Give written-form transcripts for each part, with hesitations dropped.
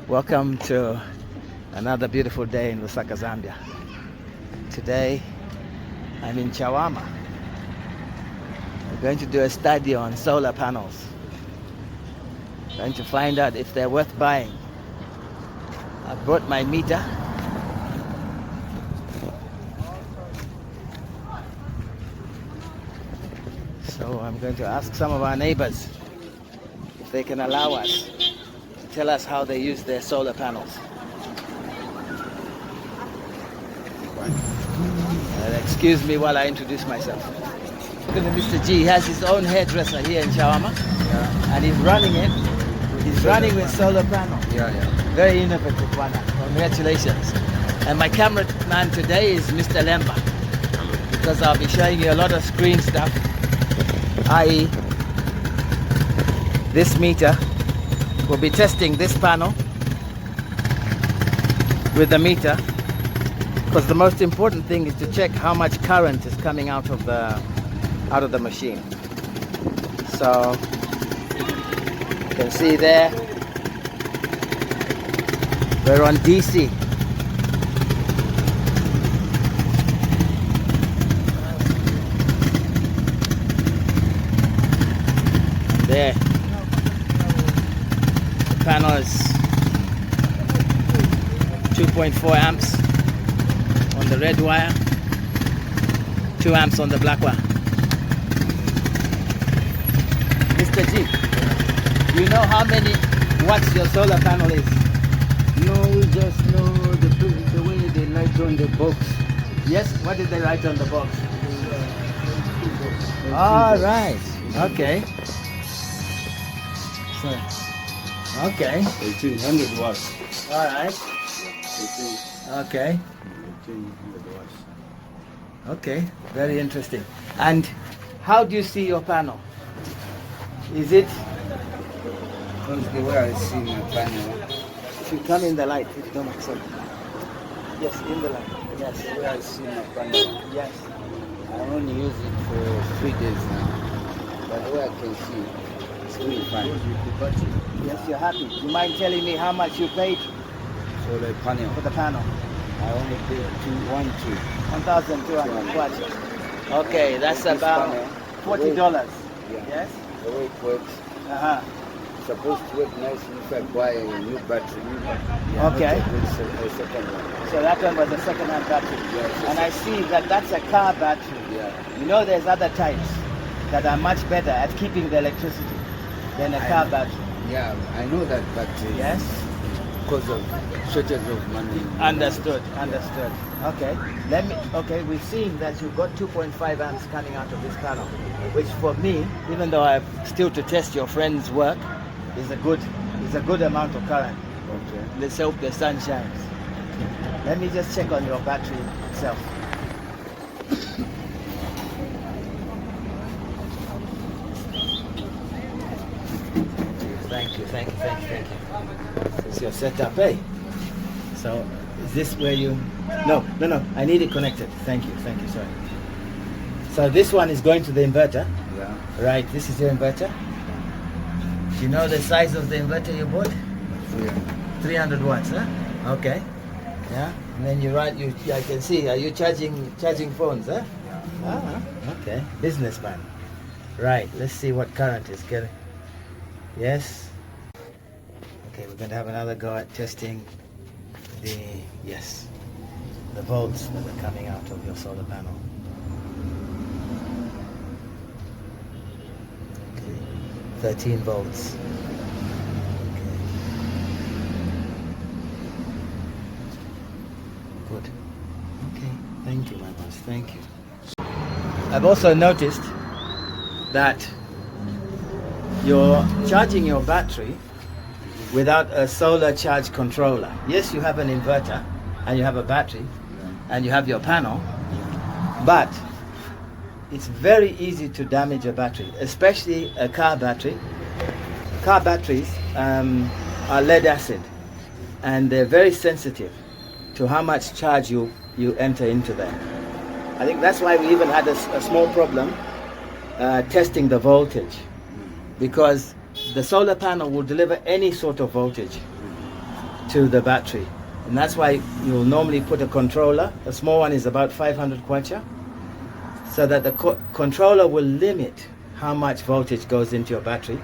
Welcome to another beautiful day in Lusaka, Zambia. Today I'm in Chawama. We're going to do a study on solar panels. Going to find out if they're worth buying. I brought my meter. So I'm going to ask some of our neighbors if they can allow us to tell us how they use their solar panels. Excuse me while I introduce myself. Look at Mr. G. He has his own hairdresser here in Chawama, and he's running it. He's running with solar panel. Very innovative one. Congratulations. And my cameraman today is Mr. Lemba, because I'll be showing you a lot of screen stuff, i.e. this meter. We'll be testing this panel with the meter, because the most important thing is to check how much current is coming out of the machine. So you can see there we're on DC. There, the panel is 2.4 amps on the red wire, 2 amps on the black wire. Mr. G, do you know how many watts your solar panel is? No, we just know the way they write on the box. Yes, what did they write on the box? All right, okay. So, okay. 1800 watts. All right. Okay. 1800 watts. Okay. Very interesting. And how do you see your panel? Is it? That's the way I see my panel. If you come in the light, if you don't mind, sorry. Yes, in the light. Yes. The way I see my panel. Yes. I only use it for 3 days now. But the way I can see, it's really fine. Yes, you're happy. Do you mind telling me how much you paid For the panel, for the panel? I only paid 1,200 watts. Okay, that's This about panel, $40. Yeah. Yes? The way it works, Uh-huh. it's supposed to work nicely if I buy a new battery. Okay. Not a second one. So that one was a second-hand battery. Yes. And I see that that's a car battery. Yeah. You know, there's other types that are much better at keeping the electricity than a car battery. Yeah, I know that, but Yes? because of shortage of money. Understood. Okay. Okay, we've seen that you've got 2.5 amps coming out of this panel, which for me, even though I've still to test your friend's work, is a good amount of current. Okay. Let's hope the sun shines. Let me just check on your battery itself. Thank you. It's your setup, eh? So, is this where you... No, I need it connected. Thank you, sorry. So this one is going to the inverter. Yeah. Right, this is your inverter. Do you know the size of the inverter you bought? Yeah. 300 watts, huh? Okay. Yeah, and then I can see, are you charging phones, huh? Yeah. Okay. Businessman. Right, let's see what current is getting. Yes. Okay, we're going to have another go at testing the volts that are coming out of your solar panel. Okay. 13 volts. Okay. Good. Okay, thank you, my boss. Thank you. I've also noticed that you're charging your battery without a solar charge controller. Yes, you have an inverter and you have a battery and you have your panel, but it's very easy to damage a battery, especially a car battery. Car batteries are lead acid, and they're very sensitive to how much charge you enter into them. I think that's why we even had a small problem testing the voltage, because the solar panel will deliver any sort of voltage. to the battery. And that's why you'll normally put a controller. A small one is about 500 kwacha, so that the controller will limit how much voltage goes into your battery,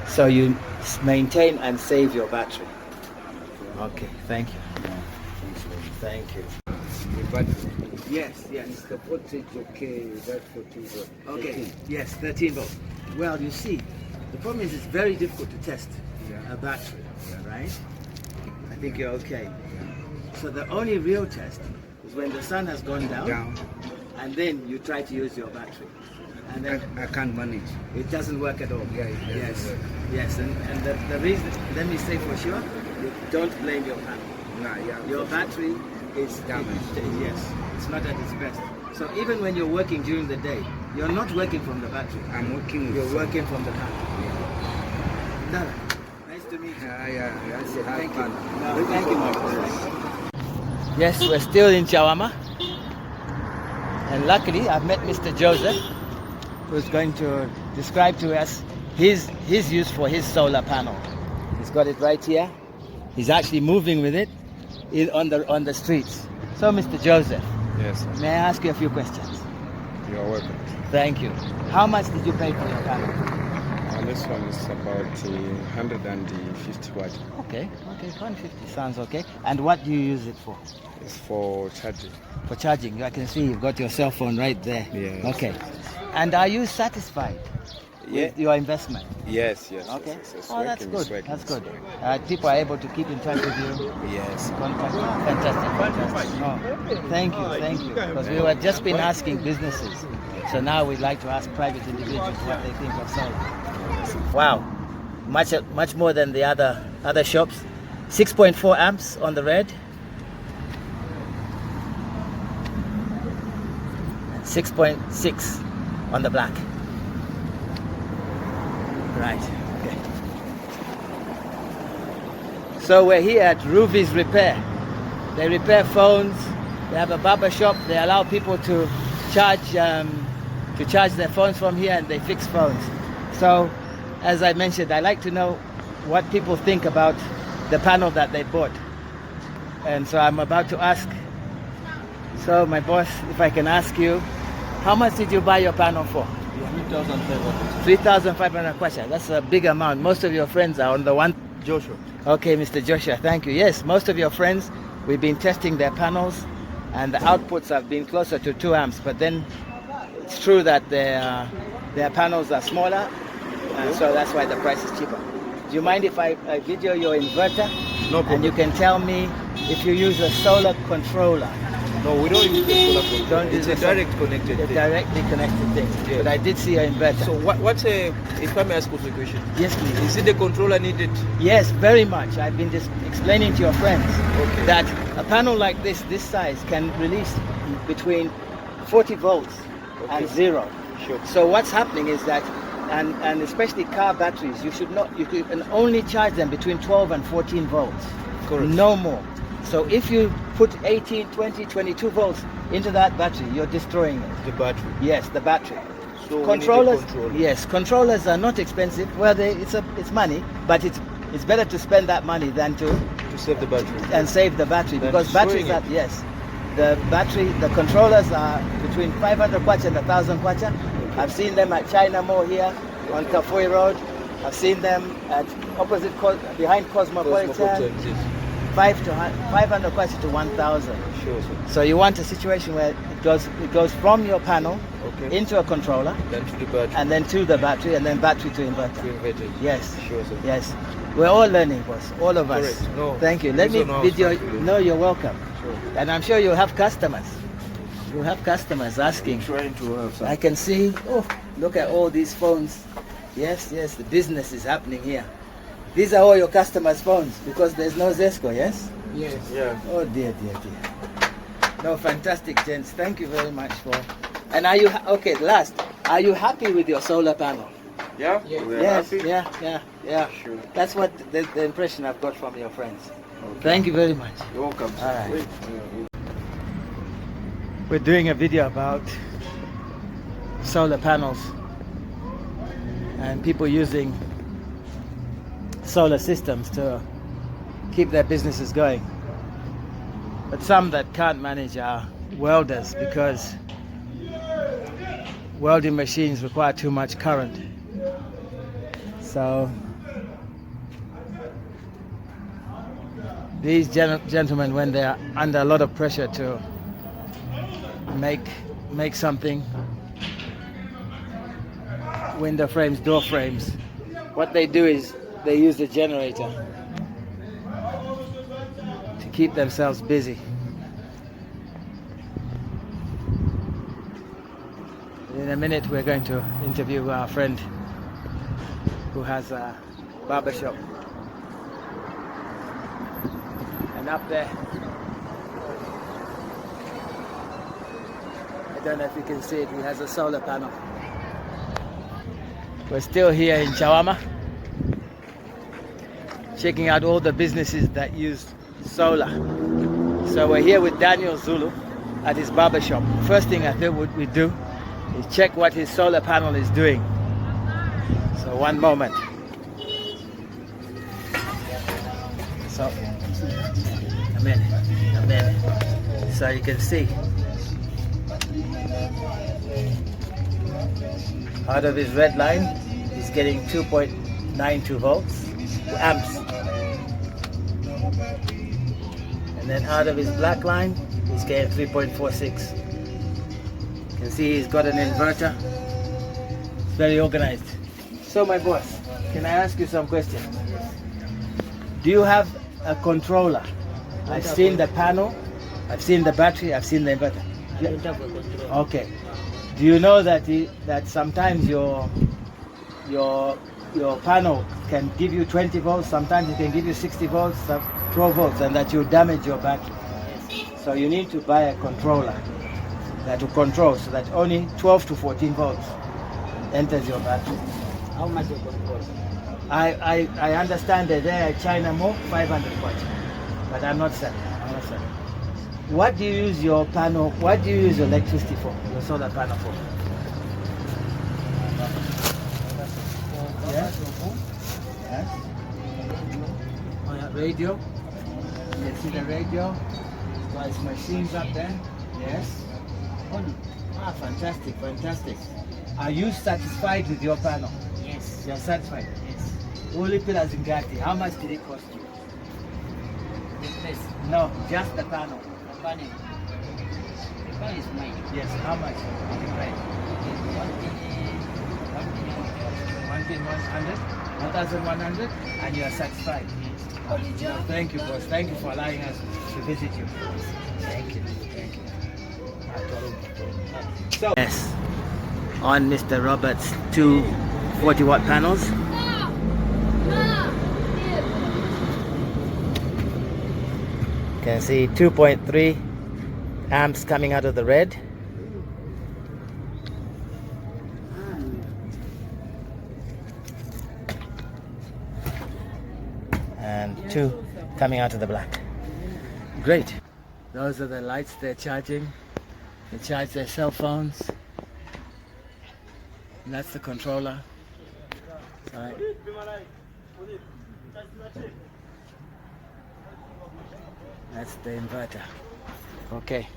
so you maintain and save your battery. Okay, thank you. Thank you. But Yes, yes. the voltage, okay, that's 14 volt. Okay, yes, 13 volts. Well, you see, the problem is it's very difficult to test a battery, right? I think you're okay. So the only real test is when the sun has gone down, and then you try to use your battery. And then I can't manage. it doesn't work at all. Yeah, it doesn't Yes, work. yes, and the reason, let me say for sure, you don't blame your panel. Nah, yeah. Your battery is Damaged. Yes, it's not at its best. So even when you're working during the day, you're not working from the battery. I'm working with. You're working from the panel. Dara, nice to meet you. Yeah. That's a hard Thank you. panel. No, thank you, Marcus. Yes, we're still in Chawama. And luckily, I've met Mr. Joseph, who's going to describe to us his use for his solar panel. He's got it right here. He's actually moving with it on the streets. So, Mr. Joseph, Yes, sir. may I ask you a few questions? You're welcome. Thank you. How much did you pay for your panel? This one is about 150 watt. Okay, 150 sounds okay. And what do you use it for? It's for charging. For charging. I can see you've got your cell phone right there. Yes. Okay. And are you satisfied with your investment? Yes. Okay. It's Oh, that's working, good. it's working, That's it's good. working. People are able to keep in touch with you. Yes. Contact. Fantastic. Oh, thank you. Because we were just been asking businesses. So now we'd like to ask private individuals what they think of solar. Wow. Much more than the other shops. 6.4 amps on the red. 6.6 on the black. Right. Okay. So we're here at Ruby's Repair. They repair phones. They have a barber shop. They allow people to charge their phones from here, and they fix phones. So, as I mentioned, I like to know what people think about the panel that they bought. And so I'm about to ask. So, my boss, if I can ask you, how much did you buy your panel for? 3,500. 3,500 kwacha. That's a big amount. Most of your friends are on the one. Joshua. Okay, Mr. Joshua, thank you. Yes, most of your friends, we've been testing their panels, and the outputs have been closer to 2 amps. But then it's true that their panels are smaller, and so that's why the price is cheaper. Do you mind if I video your inverter? No problem. And you can tell me if you use a solar controller. No, we don't use the solar control. Don't It's use a the direct connected A thing. directly connected thing. Yes. But I did see your inverter. So what's if I may ask you a question? Yes, please. Is it the controller needed? Yes, very much. I've been just explaining to your friends Okay. that a panel like this size, can release between 40 volts and 0. Sure. So what's happening is that, and especially car batteries, you can only charge them between 12 and 14 volts. Correct. No more. So if you put 18, 20, 22 volts into that battery, you're destroying it. The battery. Yes, the battery. So we need a Controllers, controller. yes, controllers are not expensive. Well, it's money, but it's better to spend that money than to To save the battery. and save the battery, Than because batteries destroying are, yes, the controllers are between 500 kwacha and 1,000 kwacha. I've seen them at China Mall here on Kafui Road. I've seen them at behind Cosmopolitan. Yes. 500 kwacha to 1,000. Sure, sir. So you want a situation where it goes from your panel Okay. into a controller, Then to the battery. and then to the battery, and then battery to inverter. To inverter. Yes. Sure, sir. Yes. We're all learning, boss. All of us. Correct. No, Thank you. Let these me are no video. obstacles. No, you're welcome. Sure. And I'm sure you'll have customers. You'll have customers asking. Trying to have some. I can see. Oh, look at all these phones. Yes, the business is happening here. These are all your customers' phones because there's no Zesco, yes? Yes. Yeah. Oh dear. No, fantastic, gents. Thank you very much for. And are you okay? Last, are you happy with your solar panel? Yeah? Yes. We are Yes. happy? Yeah. Sure. That's what the impression I've got from your friends. Thank you very much. You're welcome. All right. Wait. We're doing a video about solar panels and people using solar systems to keep their businesses going. But some that can't manage are welders, because welding machines require too much current. So these gentlemen, when they are under a lot of pressure to make something, window frames, door frames, what they do is they use the generator to keep themselves busy. In a minute we're going to interview our friend who has a barber shop. And up there, I don't know if you can see it, he has a solar panel. We're still here in Chawama, checking out all the businesses that use solar. So we're here with Daniel Zulu at his barber shop. First thing I thought we'd do is check what his solar panel is doing. So one moment. So a minute. So you can see out of his red line he's getting 2.92 volts amps, and then out of his black line he's getting 3.46. You can see he's got an inverter. It's very organized. So my boss, can I ask you some questions? Do you have a controller? I've seen the panel, I've seen the battery, I've seen the inverter. Okay. Do you know that that sometimes your panel can give you 20 volts, sometimes it can give you 60 volts, 12 volts, and that you damage your battery? So you need to buy a controller that will control so that only 12 to 14 volts enters your battery. How much you control? I understand that there at China more 500 watts, but I'm not selling. What do you use your panel? What do you use your electricity for? Your solar panel for? Yes. Yes. Oh, yeah. Radio. You see the radio? There's machines up there. Yes. Ah, fantastic. Are you satisfied with your panel? Yes. You're satisfied? Yes. Only pillars in Gati. How much did it cost you? This No, just the panel. company. The car is mine. Yes, how much did you pay? 1,100, and you are satisfied. Thank you, boss. Thank you for allowing us to visit you. Thank you. So, yes, on Mr. Roberts' two 40-watt panels. You can see 2.3 amps coming out of the red. And 2 coming out of the black. Great. Those are the lights they're charging. They charge their cell phones. And that's the controller. Right. That's the inverter. Okay.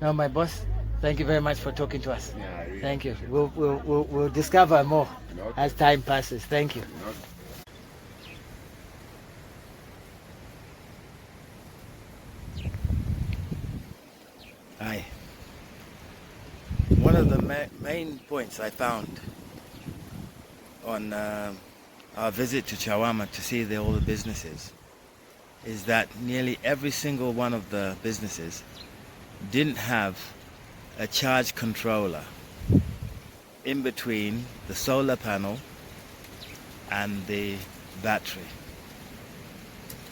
Now, my boss, thank you very much for talking to us. Thank you. We'll discover more as time passes. Thank you. Hi. One of the main points I found on our visit to Chawama to see all the businesses is that nearly every single one of the businesses didn't have a charge controller in between the solar panel and the battery.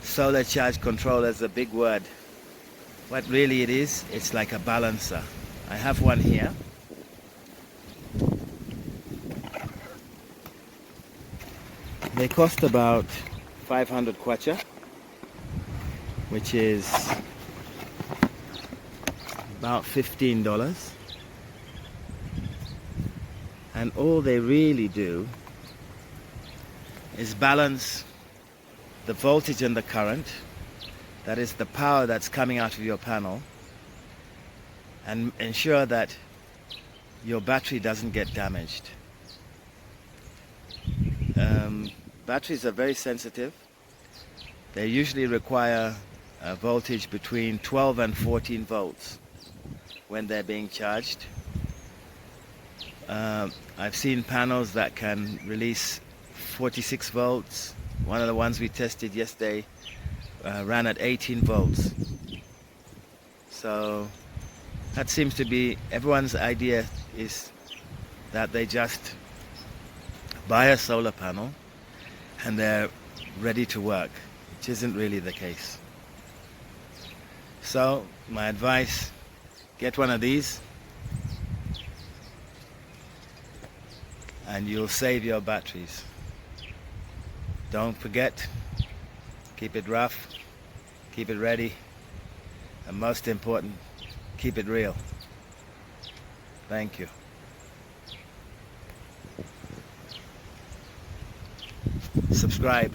Solar charge controller is a big word. What really it is, it's like a balancer. I have one here. They cost about 500 kwacha, which is about $15. And all they really do is balance the voltage and the current, that is the power that's coming out of your panel, and ensure that your battery doesn't get damaged. Batteries are very sensitive. They usually require a voltage between 12 and 14 volts when they're being charged. I've seen panels that can release 46 volts. One of the ones we tested yesterday ran at 18 volts. So that seems to be everyone's idea, is that they just buy a solar panel and they're ready to work, which isn't really the case. So my advice, get one of these and you'll save your batteries. Don't forget, keep it rough, keep it ready, and most important, keep it real. Thank you. Subscribe.